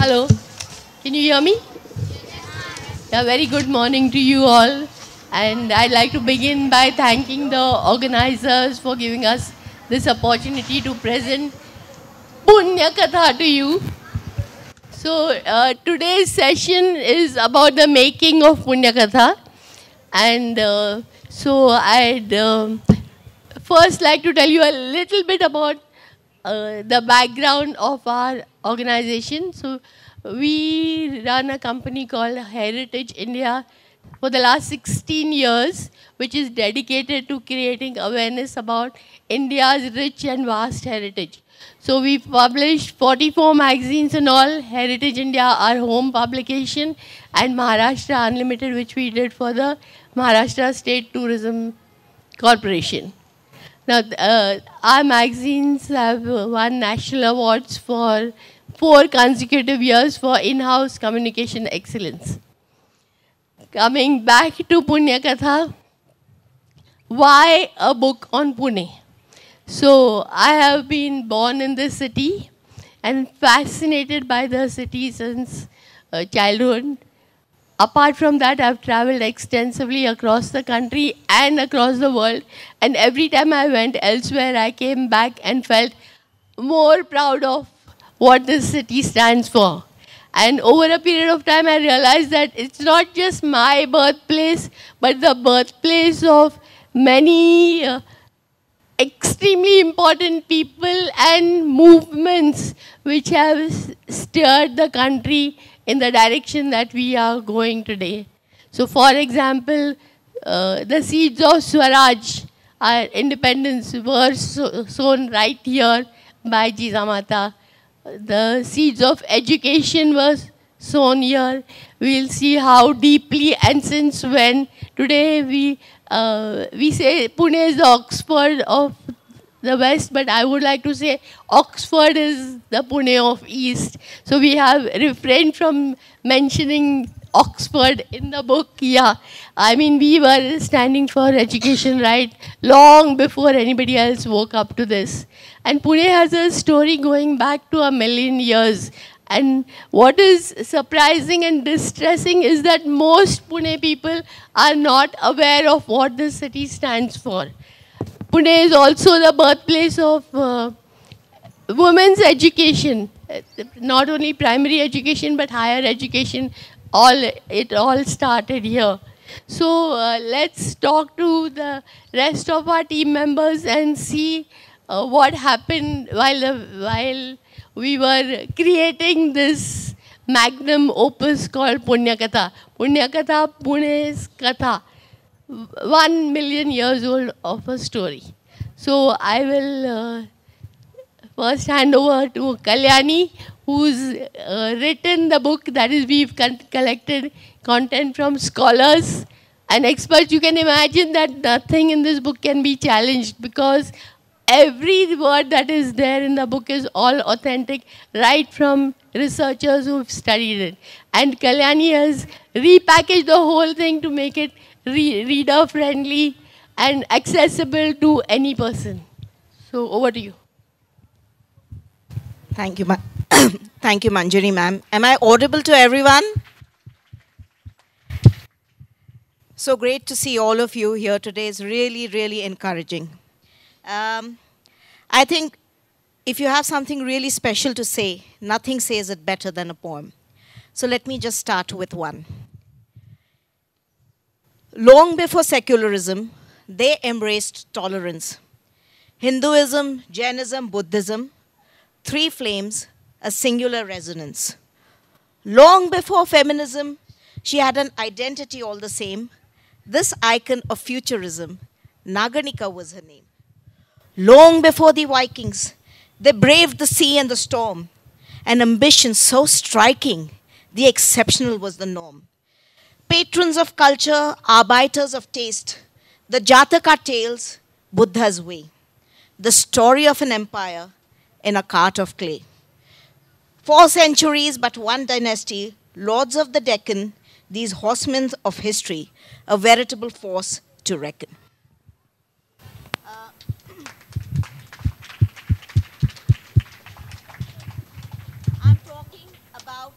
Hello, can you hear me? Yeah, very good morning to you all. And I'd like to begin by thanking the organizers for giving us this opportunity to present Punya Katha to you. So today's session is about the making of Punya Katha. And so I'd first like to tell you a little bit about the background of our organization. So we run a company called Heritage India for the last 16 years, which is dedicated to creating awareness about India's rich and vast heritage. So we've published 44 magazines and all, Heritage India, our home publication, and Maharashtra Unlimited, which we did for the Maharashtra State Tourism Corporation. Now, our magazines have won national awards for 4 consecutive years for in-house communication excellence. Coming back to Punya Katha, why a book on Pune? So, I have been born in this city and fascinated by the city since childhood. Apart from that, I've traveled extensively across the country and across the world. And every time I went elsewhere, I came back and felt more proud of what this city stands for. And over a period of time, I realized that it's not just my birthplace, but the birthplace of many extremely important people and movements which have steered the country in the direction that we are going today. So for example, the seeds of Swaraj, our independence, were sown right here by Jijamata. The seeds of education were sown here. We'll see how deeply, and since when today we say Pune is the Oxford of the West, but I would like to say Oxford is the Pune of East. So we have refrained from mentioning Oxford in the book. Yeah, I mean, we were standing for education right long before anybody else woke up to this. And Pune has a story going back to 1,000,000 years. And what is surprising and distressing is that most Pune people are not aware of what this city stands for. Pune is also the birthplace of women's education, not only primary education but higher education. It all started here. So let's talk to the rest of our team members and see what happened while we were creating this magnum opus called Punya Katha. Punya Katha, Pune's Katha. 1,000,000 years old of a story. So I will first hand over to Kalyani, who's written the book. That is, we've collected content from scholars and experts. You can imagine that nothing in this book can be challenged because every word that is there in the book is all authentic, right from researchers who've studied it. And Kalyani has repackaged the whole thing to make it reader-friendly and accessible to any person. So over to you. Thank you, thank you, Manjari ma'am. Am I audible to everyone? So great to see all of you here today. It's really, really encouraging. I think if you have something really special to say, nothing says it better than a poem. So let me just start with one. Long before secularism, they embraced tolerance. Hinduism, Jainism, Buddhism, 3 flames, a singular resonance. Long before feminism, she had an identity all the same. This icon of futurism, Naganika was her name. Long before the Vikings, they braved the sea and the storm. An ambition so striking, the exceptional was the norm. Patrons of culture, arbiters of taste, the Jataka tales, Buddha's way. The story of an empire in a cart of clay. 4 centuries but one dynasty, lords of the Deccan, these horsemen of history, a veritable force to reckon. I'm talking about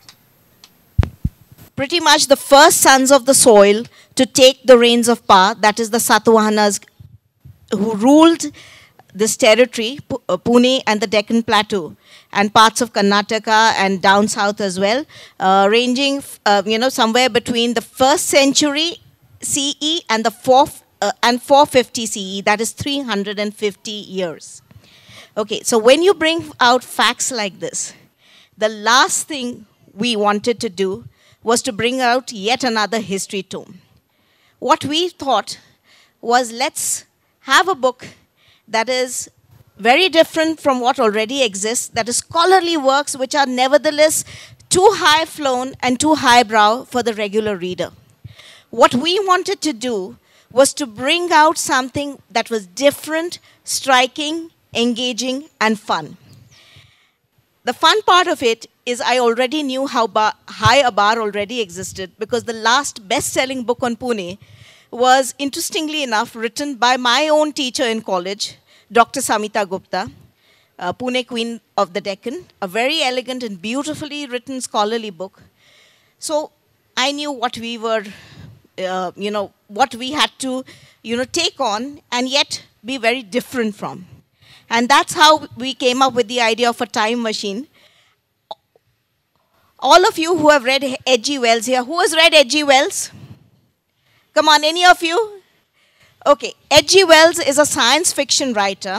pretty much the first sons of the soil to take the reins of power, that is the Satavahanas who ruled this territory, Pune and the Deccan Plateau, and parts of Karnataka and down south as well, ranging somewhere between the 1st century CE and the 450 CE, that is 350 years. Okay, so when you bring out facts like this, the last thing we wanted to do was to bring out yet another history tome. What we thought was, let's have a book that is very different from what already exists, that is scholarly works which are nevertheless too high flown and too highbrow for the regular reader. What we wanted to do was to bring out something that was different, striking, engaging, and fun. The fun part of it is I already knew how high a bar already existed, because the last best-selling book on Pune was, interestingly enough, written by my own teacher in college, Dr. Samita Gupta, Pune Queen of the Deccan, a very elegant and beautifully written scholarly book. So I knew what we were, what we had to, take on and yet be very different from. And that's how we came up with the idea of a time machine. All of you who have read H.G. Wells here, who has read H.G. Wells? Come on, any of you? Okay, H.G. Wells is a science fiction writer,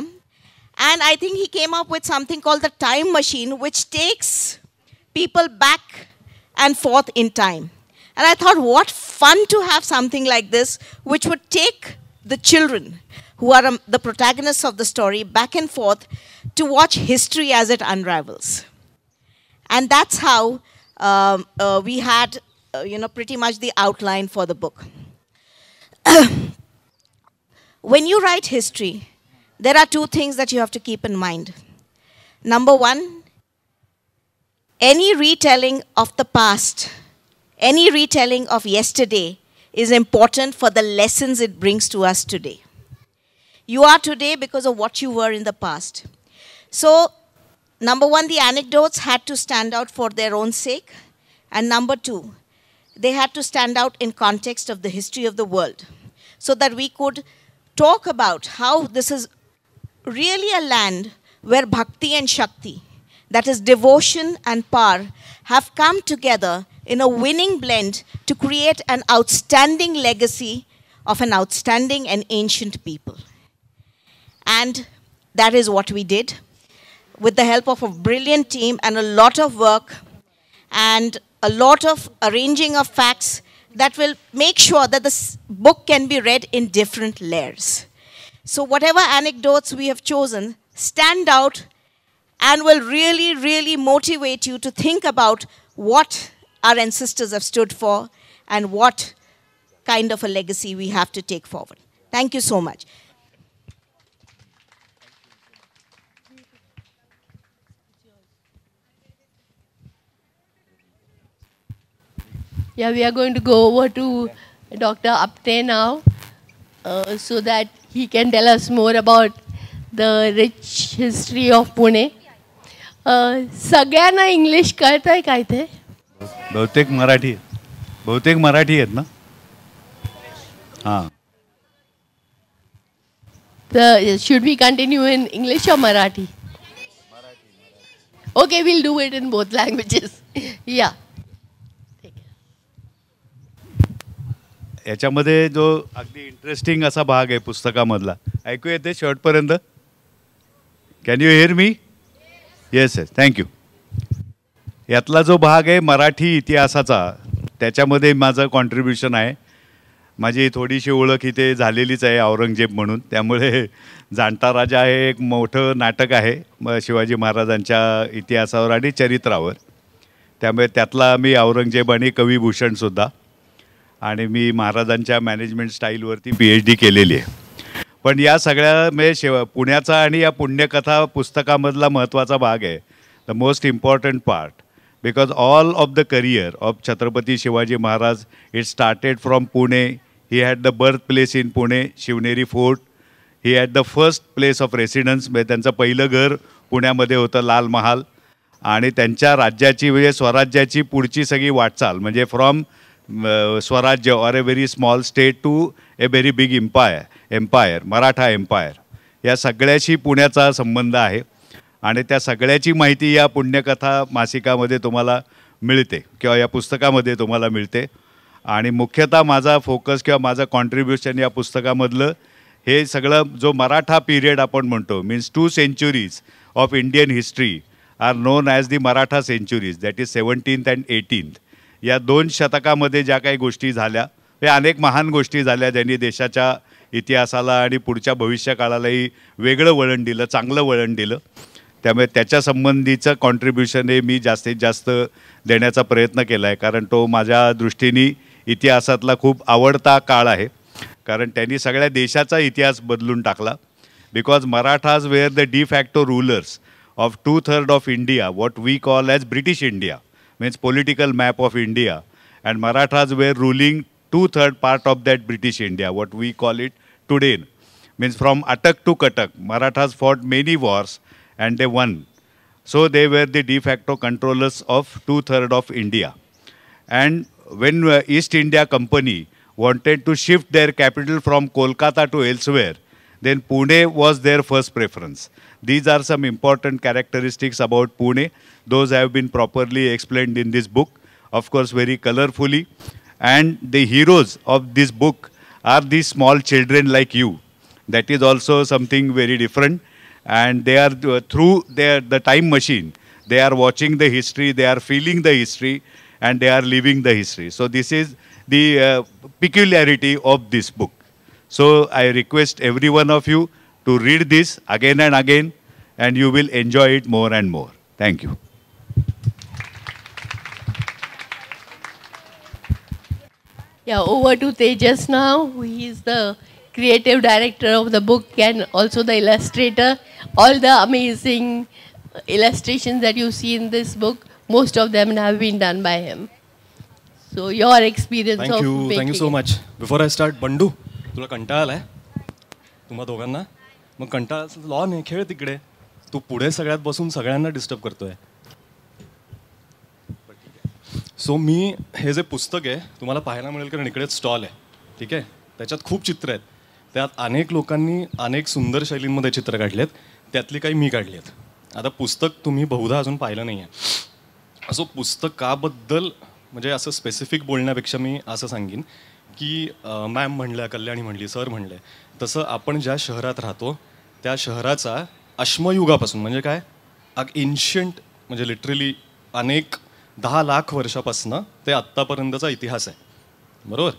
and I think he came up with something called the time machine, which takes people back and forth in time. And I thought, what fun to have something like this, which would take the children, who are the protagonists of the story, back and forth to watch history as it unravels. And that's how we had, pretty much the outline for the book. When you write history, there are two things that you have to keep in mind. Number one, any retelling of the past, any retelling of yesterday is important for the lessons it brings to us today. You are today because of what you were in the past. So, number one, the anecdotes had to stand out for their own sake. And number two, they had to stand out in context of the history of the world, so that we could talk about how this is really a land where bhakti and shakti, that is devotion and power, have come together in a winning blend to create an outstanding legacy of an outstanding and ancient people. And that is what we did, with the help of a brilliant team and a lot of work and a lot of arranging of facts that will make sure that this book can be read in different layers. So whatever anecdotes we have chosen stand out and will really, really motivate you to think about what our ancestors have stood for and what kind of a legacy we have to take forward. Thank you so much. Yeah, we are going to go over to Dr. Apte now, so that he can tell us more about the rich history of Pune. सगळ्यांना English कळतंय का इथे? बहुतेक मराठी आहेत ना? हां. Should we continue in English or Marathi? Okay, we'll do it in both languages. Yeah. याच्यामध्ये जो अगदी इंटरेस्टिंग असा भाग आहे पुस्तकामधला, ऐकू येते शेवटपर्यंत? Can you here me? Yes yes, thank you. यातला जो भाग आहे मराठी इतिहासाचा, त्याच्यामध्ये माझं कॉन्ट्रीब्युशन आहे. माझी थोडीशी ओळख इथे झालेलीच आहे औरंगजेब म्हणून, त्यामुळे जाणता राजा हे एक मोठं नाटक आहे शिवाजी महाराजांच्या इतिहासावर आणि चरित्रावर. त्यामुळे त्यातला मी औरंगजेब आणि कविभूषणसुद्धा, आणि मी महाराजांच्या मॅनेजमेंट स्टाईलवरती PhD केलेली आहे. पण या सगळ्या म्हणजे पुण्याचा आणि या पुण्यकथा पुस्तकामधला महत्त्वाचा भाग आहे, the most important part, because all of the career of Chhatrapati Shivaji Maharaj it started from Pune. He had the birth place in Pune, Shivneri fort. He had the first place of residence, म्हणजे त्यांचं पहिलं घर पुण्यामध्ये होतं, लाल महाल. आणि त्यांच्या राज्याची म्हणजे स्वराज्याची पुढची सगळी वाटचाल म्हणजे from Swarajya or a very small state to a very big empire Maratha empire या सगळ्याशी पुण्याचा संबंध आहे आणि त्या सगळ्याची माहिती या पुण्यकथा मासिकामध्ये तुम्हाला मिळते किंवा या पुस्तकामध्ये तुम्हाला मिळते. आणि मुख्यतः माझा फोकस किंवा माझं कॉन्ट्रीब्युशन या पुस्तकामधलं हे सगळं जो मराठा पिरियड आपण म्हणतो means 2 centuries of Indian history are known as the Maratha centuries that is 17th and 18th. या 2 शतकामध्ये ज्या काही गोष्टी झाल्या हे अनेक महान गोष्टी झाल्या ज्यांनी देशाच्या इतिहासाला आणि पुढच्या भविष्यकाळालाही वेगळं वळण दिलं, चांगलं वळण दिलं. त्यामुळे त्याच्या संबंधीचं कॉन्ट्रीब्युशन हे मी जास्तीत जास्त देण्याचा प्रयत्न केला आहे कारण तो माझ्या दृष्टीने इतिहासातला खूप आवडता काळ आहे कारण त्यांनी सगळ्या देशाचा इतिहास बदलून टाकला. Because Marathas were the de facto rulers of 2/3 of India what we call as British India means political map of India and Marathas were ruling 2/3 part of that British India what we call it today means from Attock to Cuttack. Marathas fought many wars and they won. So they were the de facto controllers of 2/3 of India. And when East India Company wanted to shift their capital from Kolkata to elsewhere, then Pune was their first preference. These are some important characteristics about Pune. Those have been properly explained in this book, of course very colorfully. And the heroes of this book are these small children like you. That is also something very different. And they are through the time machine they are watching the history, they are feeling the history and they are living the history. So this is the peculiarity of this book. So I request every one of you to read this again and again and you will enjoy it more and more. Thank you. Yeah, over to Tejas now. He is the creative director of the book and also the illustrator. All the amazing illustrations that you see in this book, most of them have been done by him. So your experience Thank of you. making Thank you so it. much. Before I start, Bandu तुला कंटाळा आलाय तुम्हा दोघांना? मग कंटाळा law नाही खेळ तिकडे. तू पुढे सगळ्यात बसून सगळ्यांना डिस्टर्ब करतोय. सो मी हे जे पुस्तक आहे तुम्हाला पाहायला मिळेल कारण इकडे स्टॉल आहे. ठीक आहे, त्याच्यात खूप चित्र आहेत. त्यात अनेक लोकांनी अनेक सुंदर शैलींमध्ये चित्र काढलेत, त्यातली काही मी काढली आहेत. आता पुस्तक तुम्ही बहुधा अजून पाहिलं नाही आहे. असं पुस्तकाबद्दल म्हणजे असं स्पेसिफिक बोलण्यापेक्षा मी असं सांगेन की मॅम म्हणल्या, कल्याणी म्हणली, सर म्हणले तसं आपण ज्या शहरात राहतो त्या शहराचा अश्मयुगापासून म्हणजे काय एन्शियंट म्हणजे लिटरली अनेक 10 लाख वर्षापासून ते आत्तापर्यंतचा इतिहास आहे. बरोबर.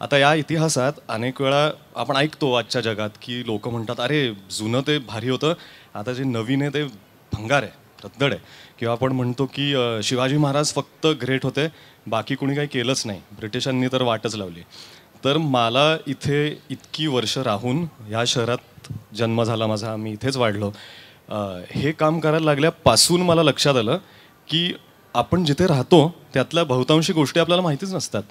आता या इतिहासात अनेक वेळा आपण ऐकतो आजच्या जगात की लोक म्हणतात अरे जुनं ते भारी होतं, आता जे नवीन आहे ते भंगार आहे, रद्दड आहे. किंवा आपण म्हणतो की शिवाजी महाराज फक्त ग्रेट होते, बाकी कोणी काही केलंच नाही, ब्रिटिशांनी तर वाटच लावली. तर मला इथे इतकी वर्ष राहून ह्या शहरात जन्म झाला माझा, मी इथेच वाढलो, हे काम करायला लागल्यापासून मला लक्षात आलं की आपण जिथे राहतो त्यातल्या बहुतांशी गोष्टी आपल्याला माहितीच नसतात.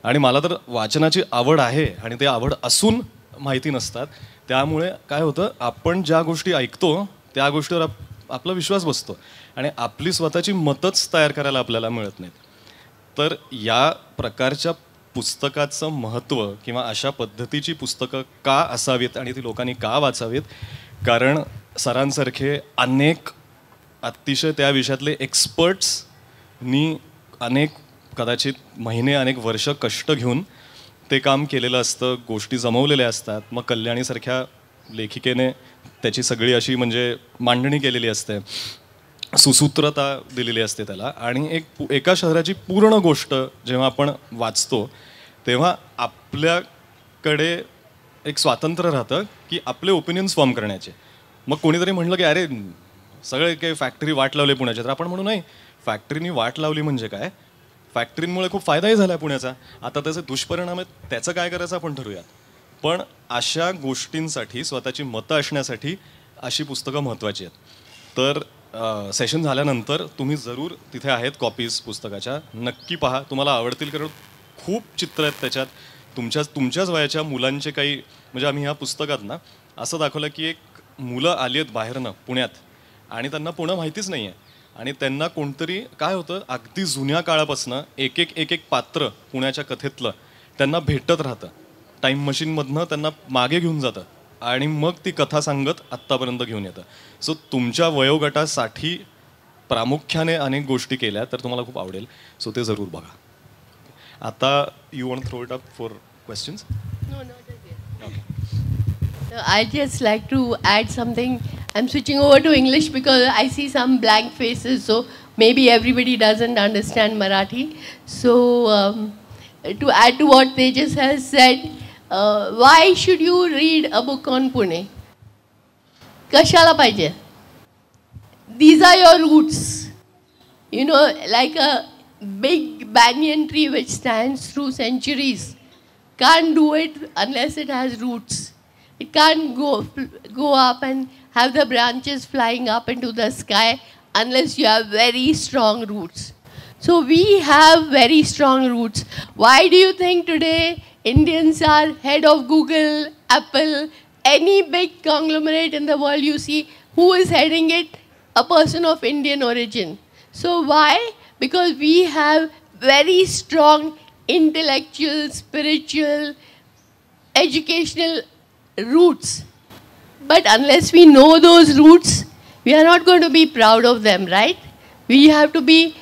आणि मला तर वाचनाची आवड आहे आणि ते आवड असून माहिती नसतात. त्यामुळे काय होतं, आपण ज्या गोष्टी ऐकतो त्या गोष्टीवर आपला विश्वास बसतो आणि आपली स्वतःची मतच तयार करायला आपल्याला मिळत नाहीत. तर या प्रकारच्या पुस्तकाचं महत्त्व किंवा अशा पद्धतीची पुस्तकं का असावीत आणि ती लोकांनी का वाचावीत, कारण सरांसारखे अनेक अतिशय त्या विषयातले एक्सपर्ट्सनी अनेक कदाचित महिने अनेक वर्ष कष्ट घेऊन ते काम केलेलं असतं, गोष्टी जमवलेल्या असतात. मग कल्याणीसारख्या लेखिकेने त्याची सगळी अशी म्हणजे मांडणी केलेली असते, सुसूत्रता दिलेली असते त्याला. आणि एका शहराची पूर्ण गोष्ट जेव्हा आपण वाचतो तेव्हा आपल्याकडे एक स्वातंत्र्य राहतं की आपले ओपिनियन्स फॉर्म करण्याचे. मग कोणीतरी म्हणलं की अरे सगळे काही फॅक्टरी वाट लावली पुण्याच्या, तर आपण म्हणू नाही फॅक्टरीनी वाट लावली म्हणजे काय, फॅक्टरींमुळे खूप फायदाही झाला आहे पुण्याचा. आता त्याचे दुष्परिणाम आहेत, त्याचं काय करायचं आपण ठरवूयात. पण अशा गोष्टींसाठी स्वतःची मतं असण्यासाठी अशी पुस्तकं महत्त्वाची आहेत. तर सेशन झाल्यानंतर तुम्ही जरूर तिथे आहेत कॉपीज पुस्तकाच्या, नक्की पहा, तुम्हाला आवडतील. कारण खूप चित्र आहेत त्याच्यात, तुमच्याच वयाच्या मुलांचे काही. म्हणजे आम्ही ह्या पुस्तकात ना असं दाखवलं की एक मुलं आली आहेत बाहेरनं पुण्यात आणि त्यांना पुणं माहितीच नाही आहे. आणि त्यांना कोणतरी काय होतं अगदी जुन्या काळापासनं एक एक पात्र पुण्याच्या कथेतलं त्यांना भेटत राहतं. टाईम मशीनमधनं त्यांना मागे घेऊन जातं आणि मग ती कथा सांगत आत्तापर्यंत घेऊन येतं. सो तुमच्या वयोगटासाठी प्रामुख्याने अनेक गोष्टी केल्या तर तुम्हाला खूप आवडेल. सो ते जरूर बघा. आता you want throw it up for questions? No, not again. I just like to add something. I'm switching over to English because I see some blank faces, so maybe everybody doesn't understand Marathi. So, to add to what Tejas has said, why should you read a book on Pune? Kashala pahije? These are your roots. You know, like a big banyan tree which stands through centuries can't do it unless it has roots. It can't go up and have the branches flying up into the sky unless you have very strong roots. So we have very strong roots. Why do you think today Indians are head of Google, Apple, any big conglomerate in the world you see, who is heading it? A person of Indian origin. So why? Because we have very strong intellectual, spiritual, educational roots. But unless we know those roots, we are not going to be proud of them, right? We have to be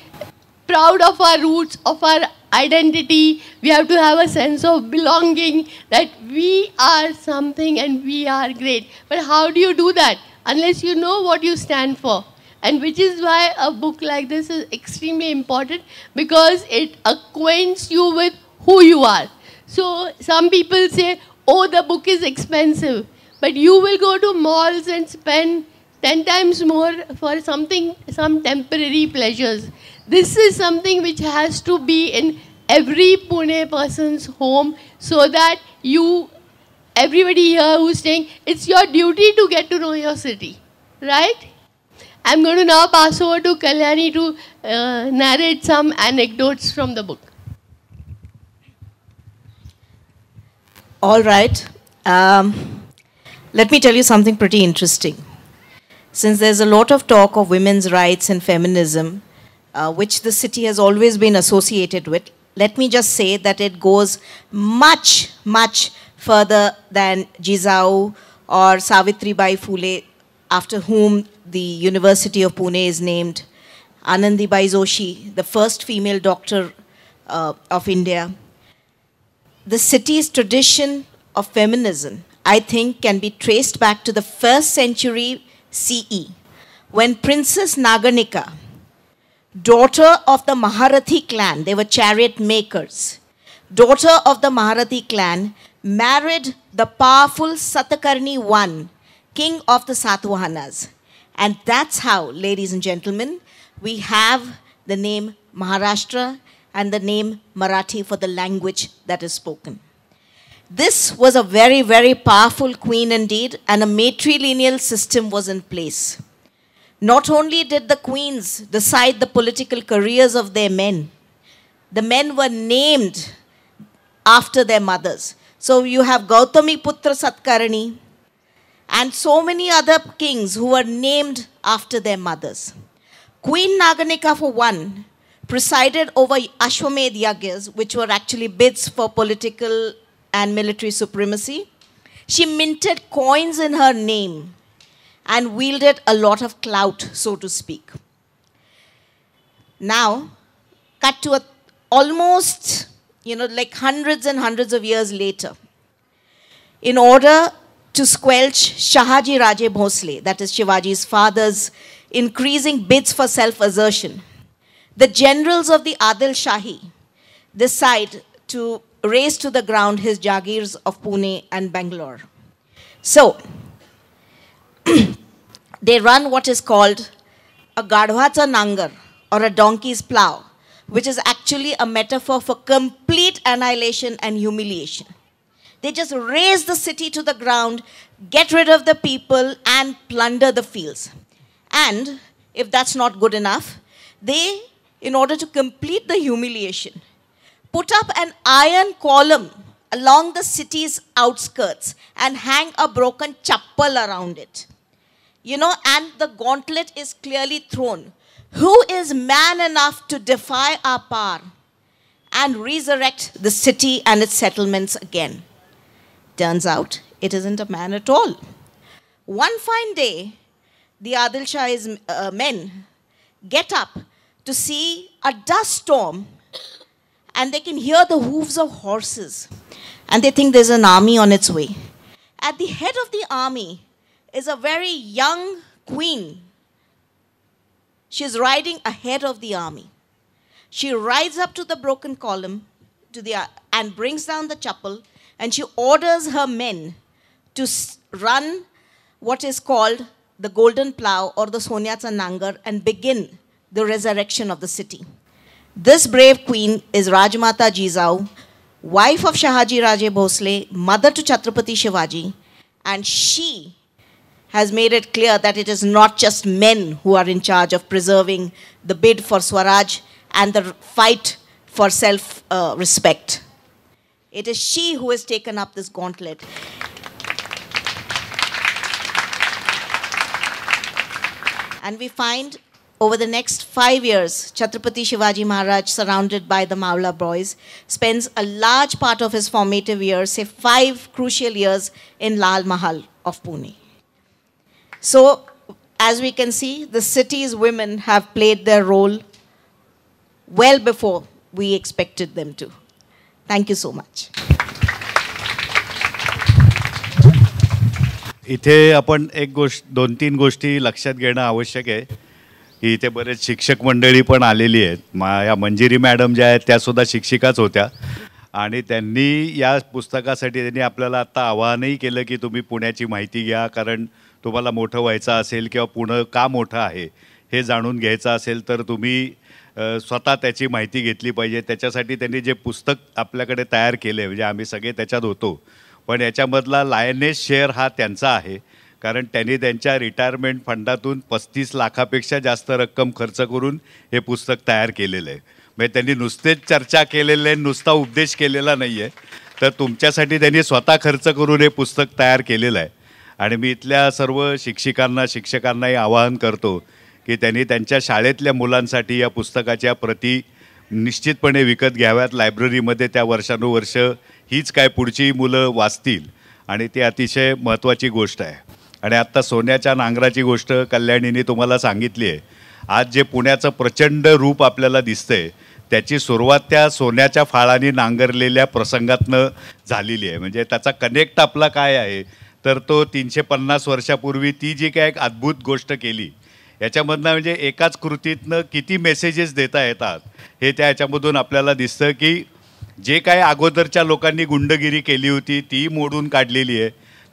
proud of our roots, of our identity. We have to have a sense of belonging, that we are something and we are great. But how do you do that? Unless you know what you stand for. And which is why a book like this is extremely important, because it acquaints you with who you are. So some people say, oh, the book is expensive. But you will go to malls and spend 10 times more for something, some temporary pleasures. This is something which has to be in every Pune person's home, so that everybody here who's staying, it's your duty to get to know your city, right? I'm going to now pass over to Kalyani to narrate some anecdotes from the book. All right. Let me tell you something pretty interesting. Since there's a lot of talk of women's rights and feminism, which the city has always been associated with, let me just say that it goes much, much further than Jizau or Savitribai Phule, after whom the University of Pune is named, Anandibai Joshi, the first female doctor of India. The city's tradition of feminism, I think, can be traced back to the 1st century CE, when Princess Naganika, daughter of the Maharathi clan, they were chariot makers, daughter of the Maharathi clan, married the powerful Satakarni I, king of the Satavahanas. And that's how, ladies and gentlemen, we have the name Maharashtra and the name Marathi for the language that is spoken. This was a very, very powerful queen indeed, and a matrilineal system was in place. Not only did the queens decide the political careers of their men, the men were named after their mothers. So you have Gautami Putra Satkarni and so many other kings who were named after their mothers. Queen Naganika, for one, presided over Ashwamedh Yagyas, which were actually bids for political and military supremacy. She minted coins in her name and wielded a lot of clout, so to speak. Now, cut to almost, like hundreds and hundreds of years later, in order to squelch Shahaji Raje Bhosle, that is Shivaji's father's increasing bids for self-assertion, the generals of the Adil Shahi decide to raze to the ground his Jagirs of Pune and Bangalore. So, they run what is called a Gadhwacha Nangar, or a donkey's plow, which is actually a metaphor for complete annihilation and humiliation. They just raze the city to the ground, get rid of the people, and plunder the fields. And if that's not good enough, they, in order to complete the humiliation, put up an iron column along the city's outskirts and hang a broken chappal around it. And the gauntlet is clearly thrown. Who is man enough to defy our power and resurrect the city and its settlements again? Turns out it isn't a man at all. One fine day, the Adil Shah's men get up to see a dust storm, and they can hear the hooves of horses, and they think there's an army on its way. At the head of the army is a very young queen. She's riding ahead of the army. She rides up to the broken column and brings down the chapel, and she orders her men to run what is called the golden plow or the Sonyatsa Nangar and begin the resurrection of the city. This brave queen is Rajmata Jizau, wife of Shahaji Raje Bhosle, mother to Chhatrapati Shivaji, and she has made it clear that it is not just men who are in charge of preserving the bid for Swaraj and the fight for self-respect. It is she who has taken up this gauntlet. And we find over the next 5 years, Chhatrapati Shivaji Maharaj, surrounded by the Mawla boys, spends a large part of his formative years, say 5 crucial years, in Lal Mahal of Pune. So, as we can see, the city's women have played their role well before we expected them to. Thank you so much. इथे आपण एक गोष्ट 2-3 गोष्टी लक्षात घेणं आवश्यक आहे की इथे बरेच शिक्षक मंडळी पण आलेली आहेत. या मंजिरी मॅडम ज्या आहेत त्यासुद्धा शिक्षिकाच होत्या आणि त्यांनी या पुस्तकासाठी त्यांनी आपल्याला आत्ता आवाहनही केलं की तुम्ही पुण्याची माहिती घ्या, कारण तुम्हाला मोठं व्हायचं असेल किंवा पुणे का मोठं आहे हे जाणून घ्यायचं असेल तर तुम्ही स्वतः त्याची माहिती घेतली पाहिजे. त्याच्यासाठी त्यांनी जे पुस्तक आपल्याकडे तयार केले म्हणजे आम्ही सगळे त्याच्यात होतो, पण याच्यामधला लायनेस शेअर हा त्यांचा आहे, कारण त्यांनी त्यांच्या रिटायरमेंट फंडातून 35 लाखापेक्षा जास्त रक्कम खर्च करून हे पुस्तक तयार केलेलं आहे. म्हणजे त्यांनी नुसतेच चर्चा केलेले, नुसता उपदेश केलेला नाही आहे, तर तुमच्यासाठी त्यांनी स्वतः खर्च करून हे पुस्तक तयार केलेलं आहे. आणि मी इथल्या सर्व शिक्षकांनाही आवाहन करतो की त्यांनी त्यांच्या शाळेतल्या मुलांसाठी या पुस्तकाच्या प्रती निश्चितपणे विकत घ्याव्यात. लायब्ररीमध्ये त्या वर्षानुवर्ष हीच काय पुढची मुलं वाचतील आणि ती अतिशय महत्त्वाची गोष्ट आहे. आणि आत्ता सोन्याच्या नांगराची गोष्ट कल्याणीने तुम्हाला सांगितली आहे. आज जे पुण्याचं प्रचंड रूप आपल्याला दिसतंय त्याची सुरुवात त्या सोन्याच्या फाळाने नांगरलेल्या प्रसंगातनं झालेली आहे. म्हणजे त्याचा कनेक्ट आपला काय आहे तर तो 350 वर्षापूर्वी ती जी काय एक अद्भुत गोष्ट केली याच्यामधनं म्हणजे एकाच कृतीतनं किती मेसेजेस देता येतात हे त्या याच्यामधून आपल्याला दिसतं की जे काय अगोदरच्या लोकांनी गुंडगिरी केली होती ती मोडून काढलेली आहे.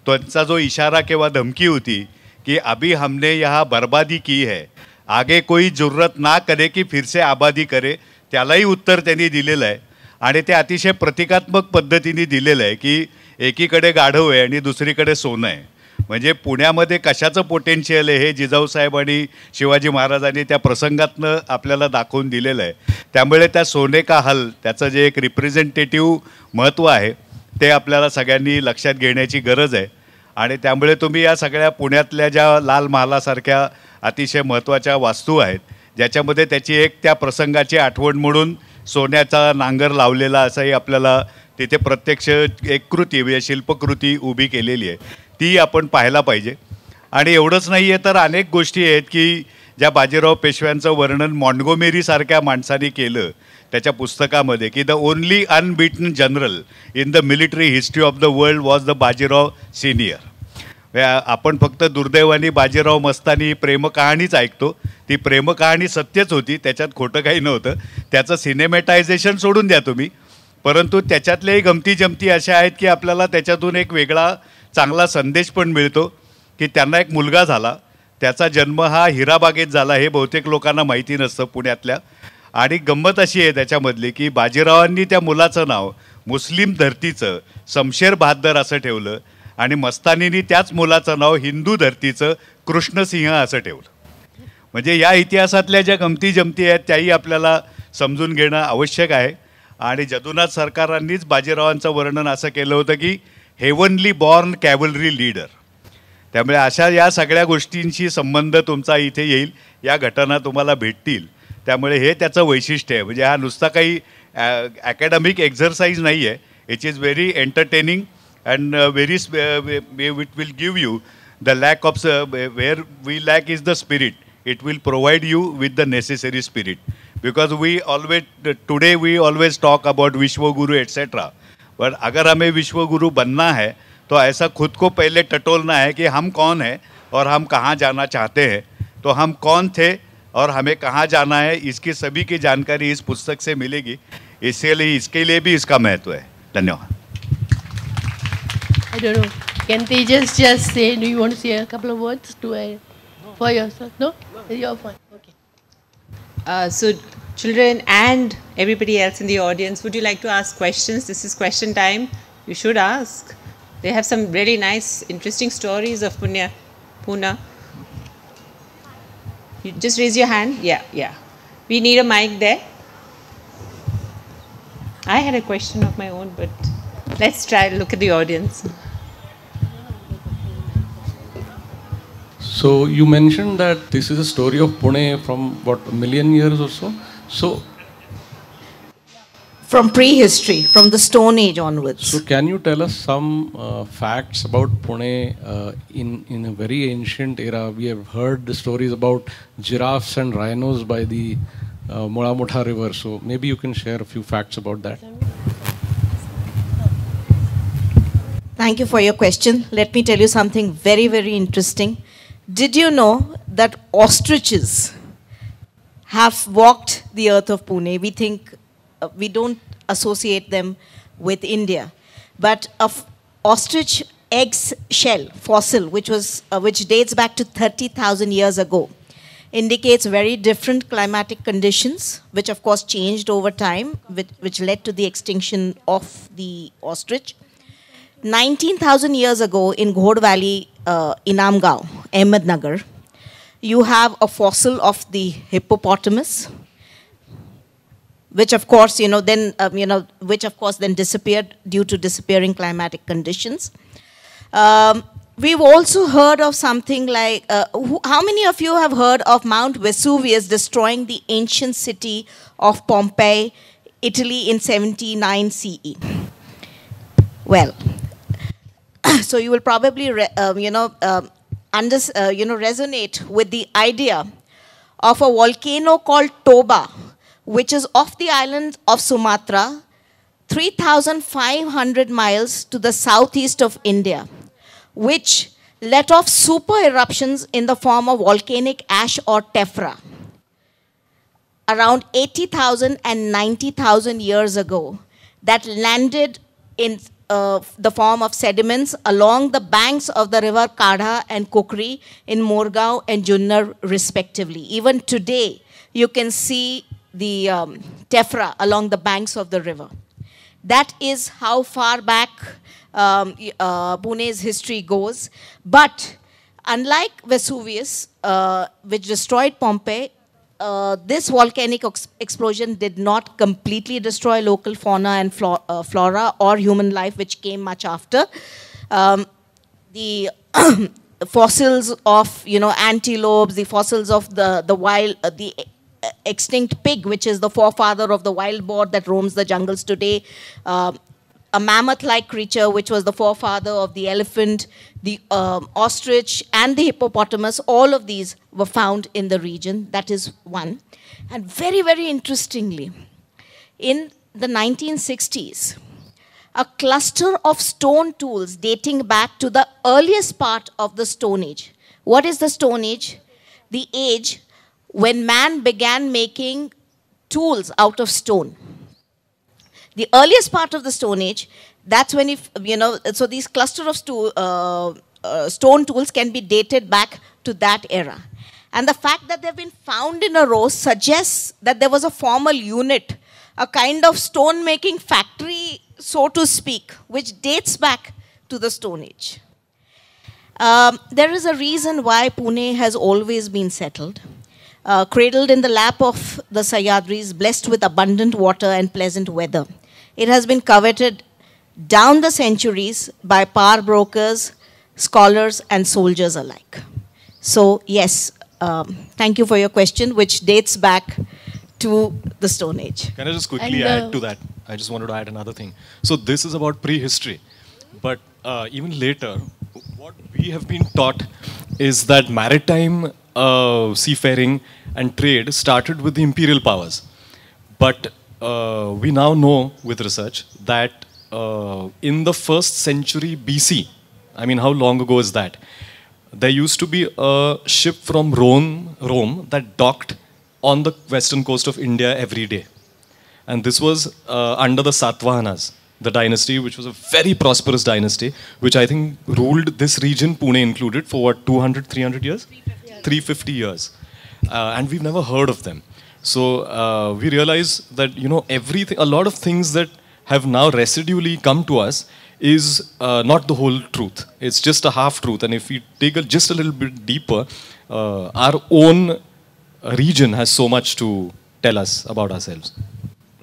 त्यांचा जो इशारा किंवा धमकी होती की अभी हमने यहाँ बर्बादी की है, आगे कोई जुर्रत ना करे की फिर से आबादी करे, त्यालाही उत्तर त्यांनी दिलेलं आहे. आणि ते अतिशय प्रतिकात्मक पद्धतीने दिलेलं आहे की एकीकडे गाढव आहे आणि दुसरीकडे सोनं आहे. म्हणजे पुण्यामध्ये कशाचं पोटेन्शियल आहे हे जिजाऊसाहेब आणि शिवाजी महाराजांनी त्या प्रसंगातनं आपल्याला दाखवून दिलेलं आहे. त्यामुळे त्या सोने का हल त्याचं जे एक रिप्रेझेंटेटिव्ह महत्त्व आहे ते आपल्याला सगळ्यांनी लक्षात घेण्याची गरज आहे. आणि त्यामुळे तुम्ही या सगळ्या पुण्यातल्या ज्या लाल महालासारख्या अतिशय महत्त्वाच्या वास्तू आहेत ज्याच्यामध्ये त्याची एक त्या प्रसंगाची आठवण म्हणून सोन्याचा नांगर लावलेला असंही आपल्याला तिथे प्रत्यक्ष एक कृती म्हणजे शिल्पकृती उभी केलेली आहे ती आपण पाहायला पाहिजे. आणि एवढंच नाही आहे तर अनेक गोष्टी आहेत की ज्या बाजीराव पेशव्यांचं वर्णन मॉन्टगोमेरीसारख्या माणसाने केलं त्याच्या पुस्तकामध्ये की the only unbeaten general in the military history of the world was the Bajirao senior. आपण फक्त दुर्दैवाने बाजीराव मस्तानी प्रेमकहाणीच ऐकतो, ती प्रेमकहाणी सत्यच होती, त्याच्यात खोटं काही नव्हतं. त्याचं सिनेमॅटायझेशन सोडून द्या तुम्ही, परंतु त्याच्यातल्याही गमती जमती अशा आहेत की आपल्याला त्याच्यातून एक वेगळा चांगला संदेश पण मिळतो की त्यांना एक मुलगा झाला, त्याचा जन्म हा हिराबागेत झाला हे बहुतेक लोकांना माहिती नसतं पुण्यातल्या. आणि गंमत अशी आहे त्याच्यामधली की बाजीरावांनी त्या मुलाचं नाव मुस्लिम धरतीचं शमशेर बहादर असं ठेवलं आणि मस्तानींनी त्याच मुलाचं नाव हिंदू धरतीचं कृष्णसिंह असं ठेवलं. म्हणजे या इतिहासातल्या ज्या गमती जमती आहेत त्याही आपल्याला समजून घेणं आवश्यक आहे. आणि जदुनाथ सरकारांनीच बाजीरावांचं वर्णन असं केलं होतं की हेवनली बॉर्न कॅव्हलरी लीडर. त्यामुळे अशा या सगळ्या गोष्टींशी संबंध तुमचा इथे येईल, या घटना तुम्हाला भेटतील. त्यामुळे हे त्याचं वैशिष्ट्य आहे. म्हणजे हा नुसता काही अकॅडमिक एक्झरसाइज नाही आहे. It is very entertaining and very it will give you the lack of where we lack is the spirit. It will provide you with the necessary spirit, because we always talk about विश्व गुरु etc. पर अगर हमें विश्व गुरु बनना है तो ऐसा खुद को पहले टटोलना है कि हम कौन हैं और हम कहाँ जाना चाहते हैं. तो हम कौन थे और हमें कहाँ जाना है, इसकी सभी की जानकारी इस पुस्तक से मिलेगी. इसके लिए भी इसका महत्व है. धन्यवाद. I don't know. Can Tejas just say, do you want to say a couple of words for yourself? No? You're fine. Okay. So, children and everybody else in the audience, would you like to ask questions? This is question time. You should ask. They have some really nice, interesting stories of Pune. You just raise your hand. Yeah. We need a mic there. I had a question of my own, but let's try to look at the audience. So you mentioned that this is a story of Pune from what, a million years or so? So from prehistory, from the Stone Age onwards. So can you tell us some facts about Pune in a very ancient era? We have heard the stories about giraffes and rhinos by the Mula Motha river. So maybe you can share a few facts about that. Thank you for your question. Let me tell you something very, very interesting. Did you know that ostriches have walked the earth of Pune? We think, we don't associate them with India. But an ostrich egg shell fossil, which dates back to 30,000 years ago, indicates very different climatic conditions, which of course changed over time, which led to the extinction of the ostrich. 19,000 years ago in Ghod Valley, Inamgaon, Ahmednagar, you have a fossil of the hippopotamus, which of course, which of course then disappeared due to disappearing climatic conditions. We've also heard of something like, how many of you have heard of Mount Vesuvius destroying the ancient city of Pompeii, Italy in 79 CE? Well, so you will probably, resonate with the idea of a volcano called Toba, which is off the island of Sumatra, 3,500 miles to the southeast of India, which let off super eruptions in the form of volcanic ash or tephra. Around 80,000 and 90,000 years ago, that landed in the form of sediments along the banks of the river Kadha and Kukri in Morgaon and Junnar respectively. Even today, you can see the tephra along the banks of the river. That is how far back Pune's history goes. But unlike Vesuvius, which destroyed Pompeii, this volcanic explosion did not completely destroy local fauna and flora or human life, which came much after. The fossils of antelopes, the fossils of the extinct pig, which is the forefather of the wild boar that roams the jungles today, a mammoth-like creature, which was the forefather of the elephant, the ostrich, and the hippopotamus. All of these were found in the region. That is one. And very, very interestingly, in the 1960s, a cluster of stone tools dating back to the earliest part of the Stone Age. What is the Stone Age? The age when man began making tools out of stone. The earliest part of the Stone Age, that's when, so these cluster of stone tools can be dated back to that era. And the fact that they've been found in a row suggests that there was a formal unit, a kind of stone-making factory, so to speak, which dates back to the Stone Age. There is a reason why Pune has always been settled. Cradled in the lap of the Sahyadris, blessed with abundant water and pleasant weather. It has been coveted down the centuries by power brokers, scholars and soldiers alike. So yes, thank you for your question, which dates back to the Stone Age. Can I just quickly add to that? I just wanted to add another thing. So this is about prehistory. But even later, what we have been taught is that maritime seafaring and trade started with the imperial powers. But we now know with research that in the 1st century BC, I mean, how long ago is that? There used to be a ship from Rome that docked on the western coast of India every day. And this was under the Satavahanas, the dynasty, which was a very prosperous dynasty, which I think ruled this region, Pune included, for what, 200, 300 years? 350 years. And we've never heard of them. So we realize that, you know, everything, a lot of things that have now residually come to us is not the whole truth. It's just a half truth. And if we take just a little bit deeper, our own region has so much to tell us about ourselves.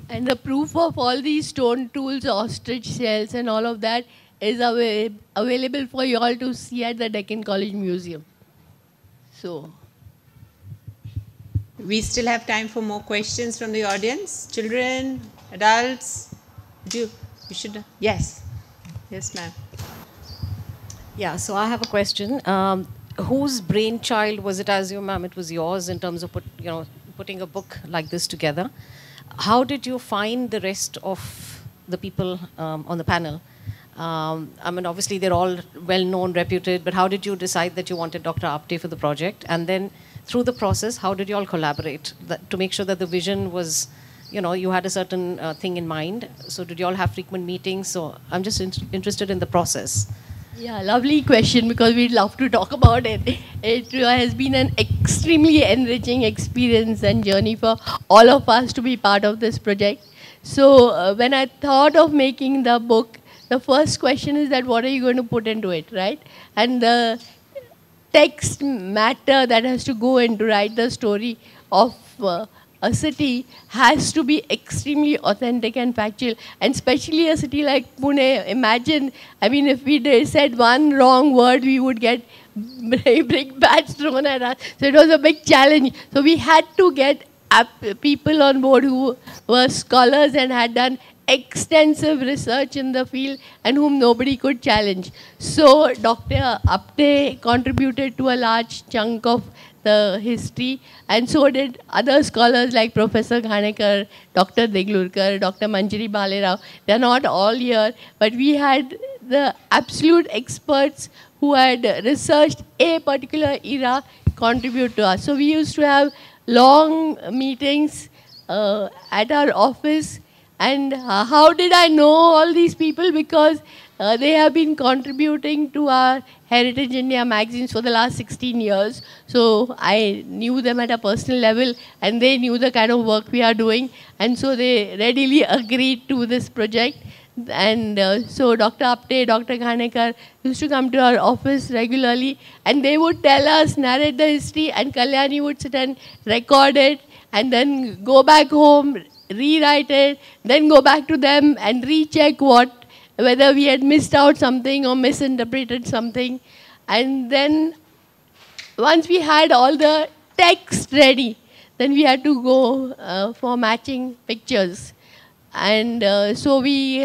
And the proof of all these stone tools, ostrich shells and all of that is available for you all to see at the Deccan College Museum. So, We still have time for more questions from the audience. Children, adults, you should, yes. Yes, ma'am. Yeah, so I have a question. Whose brainchild was it? As you, ma'am, it was yours in terms of putting a book like this together. How did you find the rest of the people on the panel? I mean, obviously they're all well-known, reputed, but how did you decide that you wanted Dr. Apte for the project? And then through the process, how did you all collaborate to make sure that the vision was, you had a certain thing in mind? So did you all have frequent meetings? So I'm just interested in the process. yeah, lovely question, because we'd love to talk about it. It has been an extremely enriching experience and journey for all of us to be part of this project. So when I thought of making the book, the first question is that what are you going to put into it, right? And the text matter that has to go in to write the story of a city has to be extremely authentic and factual, and especially a city like Pune. Imagine, I mean, if we said one wrong word, we would get brick bats thrown at us. So it was a big challenge. So we had to get people on board who were scholars and had done extensive research in the field and whom nobody could challenge. So Dr. Apte contributed to a large chunk of the history, and so did other scholars like Professor Ghanekar, Dr. Deglurkar, Dr. Manjari Balerao. They're not all here, but we had the absolute experts who had researched a particular era contribute to us. So we used to have long meetings at our office. And how did I know all these people? Because they have been contributing to our Heritage India magazines for the last 16 years. So I knew them at a personal level, and they knew the kind of work we are doing. And so they readily agreed to this project. And so Dr. Apte, Dr. Ghanekar used to come to our office regularly, and they would tell us, narrate the history, and Kalyani would sit and record it, and then go back home, rewrite it, then go back to them and recheck whether we had missed out something or misinterpreted something. And then once we had all the text ready, then we had to go for matching pictures. And so we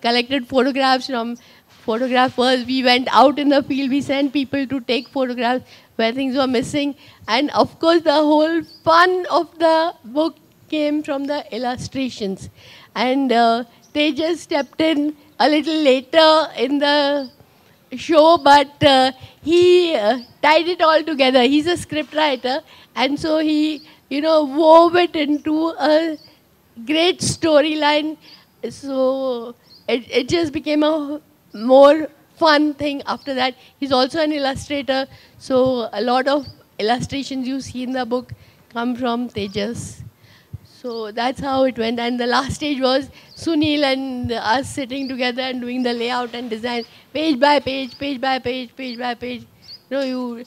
collected photographs from photographers. We went out in the field. We sent people to take photographs where things were missing. And of course, the whole fun of the book came from the illustrations. And they just stepped in a little later in the show, but he tied it all together. He's a scriptwriter, and so he, wove it into a great storyline. So it just became a more fun thing after that. He's also an illustrator, so a lot of illustrations you see in the book come from Tejas. So that's how it went. And the last stage was Sunil and us sitting together and doing the layout and design, page by page, page by page, page by page. You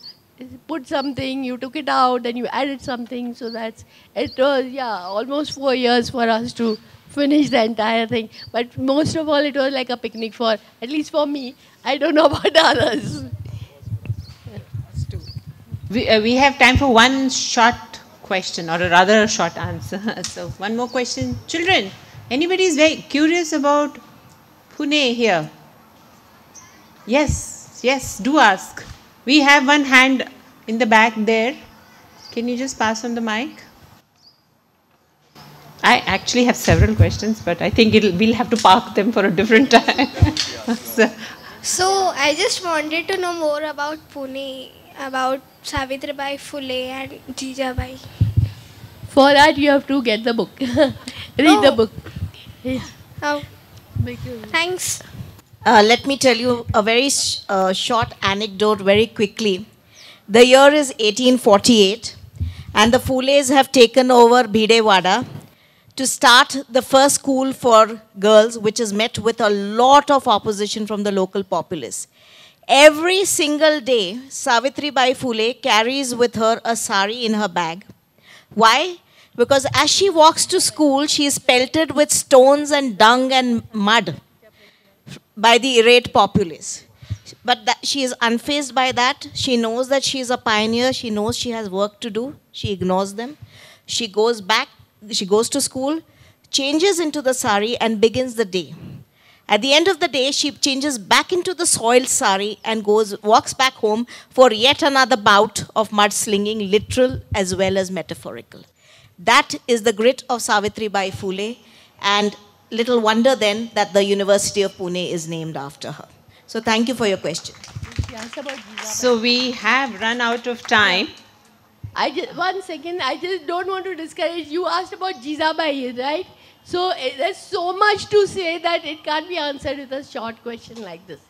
put something, you took it out, then you added something. So it was, almost 4 years for us to finish the entire thing. But most of all, it was like a picnic at least for me. I don't know about the others. We have time for one short question, or a rather short answer. So one more question. Children, anybody is very curious about Pune here? Yes, do ask. We have one hand in the back there. Can you just pass on the mic? I actually have several questions, but I think we'll have to park them for a different time. So I just wanted to know more about Pune, about Savitribai Phule and Jijabai. For that, you have to get the book. Read the book. Yeah. Oh, thanks. Let me tell you a very short anecdote very quickly. The year is 1848, and the Phules have taken over Bhidewada to start the first school for girls, which is met with a lot of opposition from the local populace. Every single day, Savitribai Phule carries with her a sari in her bag. Why? Because as she walks to school, she is pelted with stones and dung and mud by the irate populace. But she is unfazed by that. She knows that she is a pioneer. She knows she has work to do. She ignores them. She goes back. She goes to school, changes into the sari and begins the day. At the end of the day, she changes back into the soiled sari and walks back home for yet another bout of mudslinging, literal as well as metaphorical. That is the grit of Savitribai Phule, and little wonder then that the University of Pune is named after her. So thank you for your question. So we have run out of time. One second, I just don't want to discourage. You asked about Jizabai, right? So there's so much to say that it can't be answered with a short question like this.